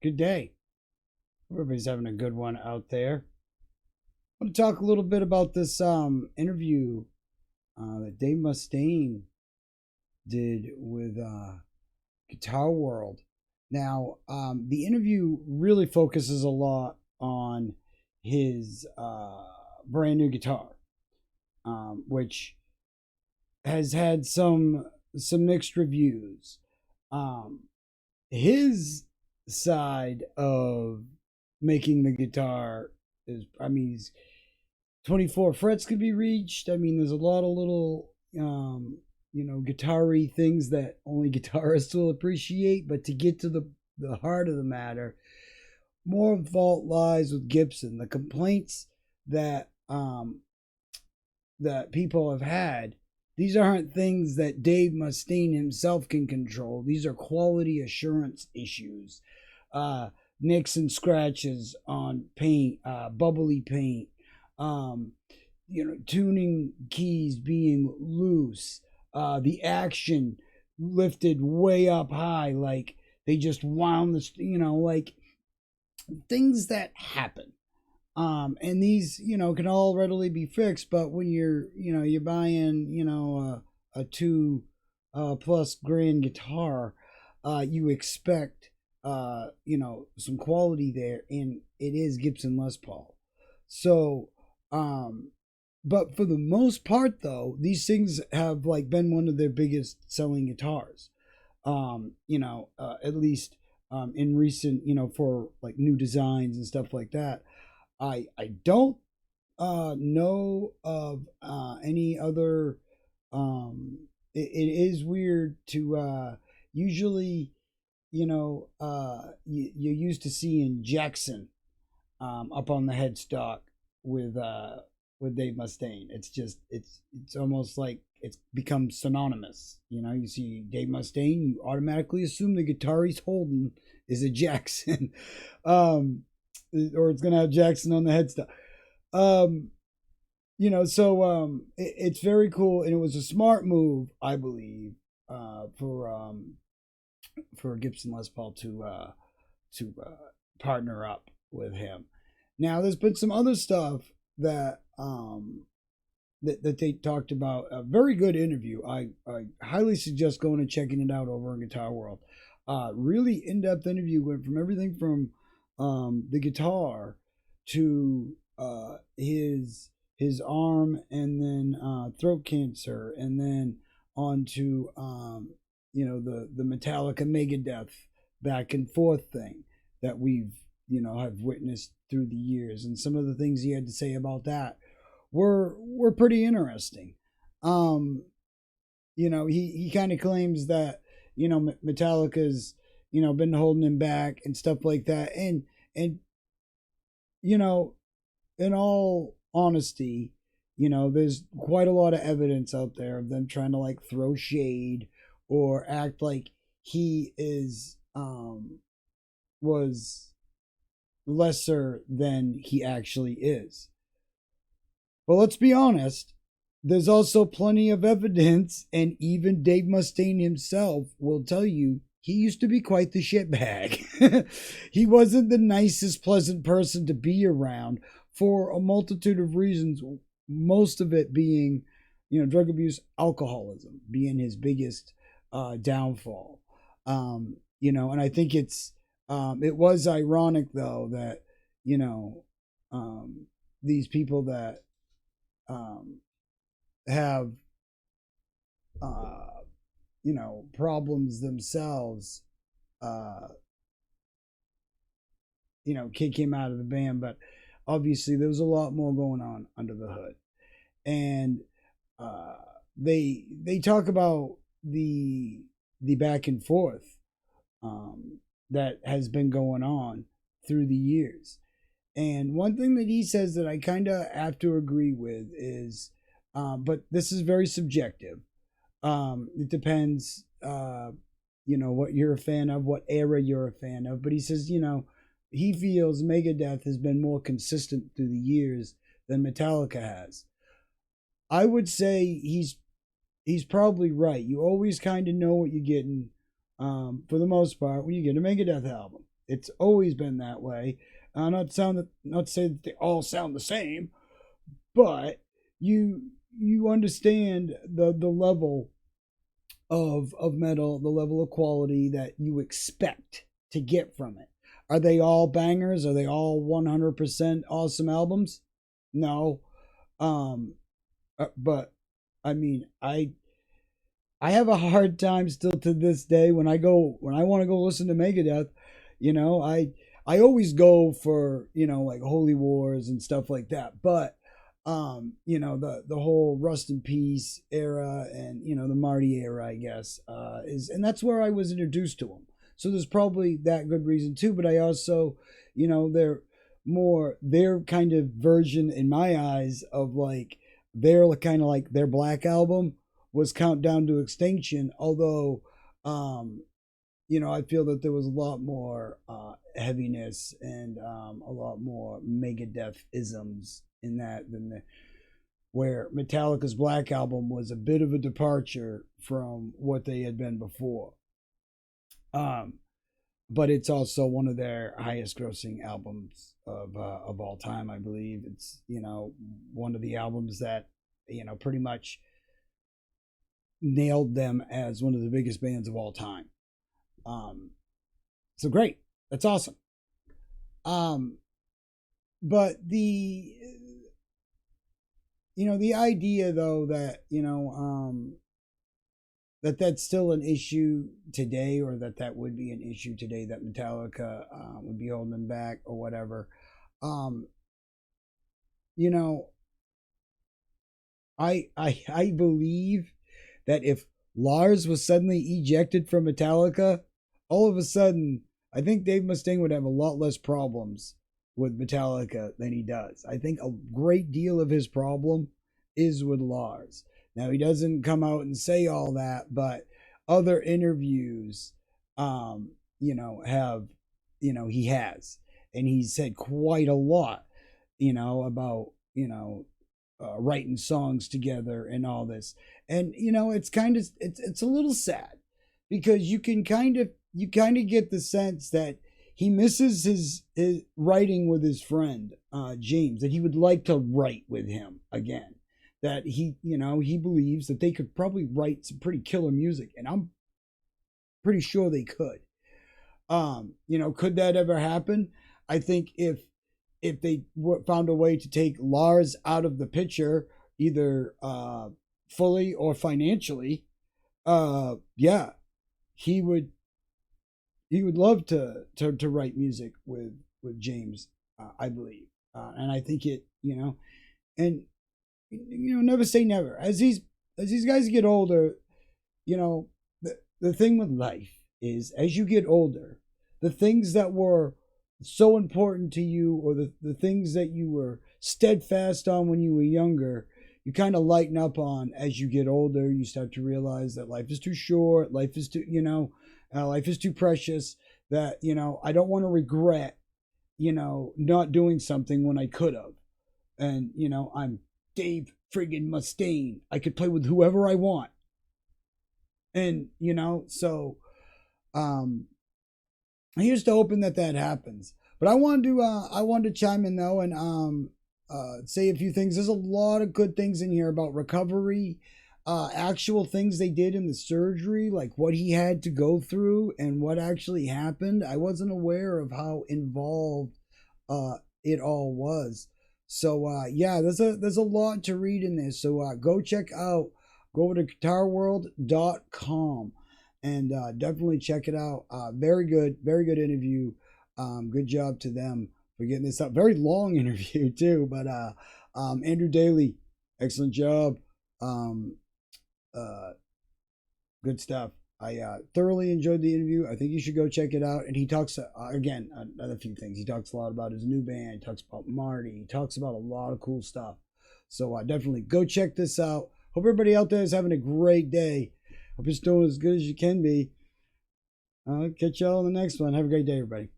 Good day. Everybody's having a good one out there. I want to talk a little bit about this interview that Dave Mustaine did with Guitar World. Now, the interview really focuses a lot on his brand new guitar, which has had some mixed reviews. Um, his side of making the guitar is, he's 24 frets could be reached. There's a lot of little, guitar-y things that only guitarists will appreciate. But to get to the heart of the matter, more fault lies with Gibson. The complaints that that people have had, these aren't things that Dave Mustaine himself can control. These are quality assurance issues. Nicks and scratches on paint, bubbly paint, tuning keys being loose, the action lifted way up high, like they just wound this, like things that happen. And these, can all readily be fixed, but when you're buying, a two plus grand guitar, you expect, some quality there, and it is Gibson Les Paul. So, but for the most part, though, these things have like been one of their biggest selling guitars. At least in recent, for like new designs and stuff like that. I don't know of any other. It is weird to usually, you're used to seeing Jackson up on the headstock with Dave Mustaine. It's almost like it's become synonymous. You see Dave Mustaine, you automatically assume the guitar he's holding is a Jackson. Or it's gonna have Jackson on the headstock. It's very cool, and it was a smart move, I believe, for Gibson Les Paul to partner up with him. Now, there's been some other stuff that that they talked about. A very good interview. I highly suggest going and checking it out over on Guitar World. Really in-depth interview, went from everything from the guitar to his arm, and then throat cancer, and then on to the Metallica Megadeth back and forth thing that we've have witnessed through the years, and some of the things he had to say about that were pretty interesting. He kind of claims that Metallica's been holding him back and stuff like that, and in all honesty, there's quite a lot of evidence out there of them trying to like throw shade or act like he is was lesser than he actually is. But let's be honest, there's also plenty of evidence, and even Dave Mustaine himself will tell you he used to be quite the shitbag. He wasn't the nicest, pleasant person to be around for a multitude of reasons, most of it being, drug abuse, alcoholism being his biggest downfall. And I think it was ironic, though, that, these people that have problems themselves, kick him out of the band. But obviously there was a lot more going on under the hood. And they talk about the back and forth that has been going on through the years. And one thing that he says that I kind of have to agree with is, but this is very subjective. It depends, what you're a fan of, what era you're a fan of. But he says, he feels Megadeth has been more consistent through the years than Metallica has. I would say he's probably right. You always kind of know what you're getting, for the most part, when you get a Megadeth album. It's always been that way. Not to say that they all sound the same, but you understand the level of metal, the level of quality that you expect to get from it. Are they all bangers? Are they all 100% awesome albums? No. But I mean, I have a hard time still to this day when I want to go listen to Megadeth. You know, I always go for, like Holy Wars and stuff like that. But the whole Rust in Peace era and the Marty era, I guess, and that's where I was introduced to them. So there's probably that good reason too. But I also, they're more their kind of version in my eyes of like their kind of like their Black Album was Countdown to Extinction. Although, I feel that there was a lot more heaviness and a lot more Megadeth isms in that than where Metallica's Black Album was a bit of a departure from what they had been before. But it's also one of their highest grossing albums of all time, I believe. It's, one of the albums that, pretty much nailed them as one of the biggest bands of all time. So great. That's awesome. But the idea though that, that's still an issue today, or that would be an issue today, that Metallica would be holding them back or whatever. I believe that if Lars was suddenly ejected from Metallica, all of a sudden, I think Dave Mustaine would have a lot less problems with Metallica than he does. I think a great deal of his problem is with Lars. Now, he doesn't come out and say all that, but other interviews, have, he has. And he's said quite a lot, about, writing songs together and all this. And, it's kind of, it's a little sad because you kind of get the sense that he misses his writing with his friend, James, that he would like to write with him again. That he believes that they could probably write some pretty killer music, and I'm pretty sure they could. Could that ever happen? I think if they found a way to take Lars out of the picture, either fully or financially, yeah, he would love to write music with James, I believe, and I think it, and never say never. As these guys get older, the thing with life is, as you get older, the things that were so important to you, or the things that you were steadfast on when you were younger, you kind of lighten up on as you get older. You start to realize that life is too short, life is too precious, that I don't want to regret not doing something when I could have. And I'm Dave friggin' Mustaine. I could play with whoever I want. And so here's to hoping that happens. But I wanted to chime in though, and say a few things. There's a lot of good things in here about recovery, actual things they did in the surgery, like what he had to go through and what actually happened. I wasn't aware of how involved it all was. So yeah, there's a lot to read in this. So go over to guitarworld.com and definitely check it out. Very good interview. Good job to them for getting this up. Very long interview too, but Andrew Daly, excellent job. Good stuff. I thoroughly enjoyed the interview. I think you should go check it out. And he talks, again, another few things. He talks a lot about his new band. He talks about Marty. He talks about a lot of cool stuff. So definitely go check this out. Hope everybody out there is having a great day. Hope you're doing as good as you can be. I'll catch y'all on the next one. Have a great day, everybody.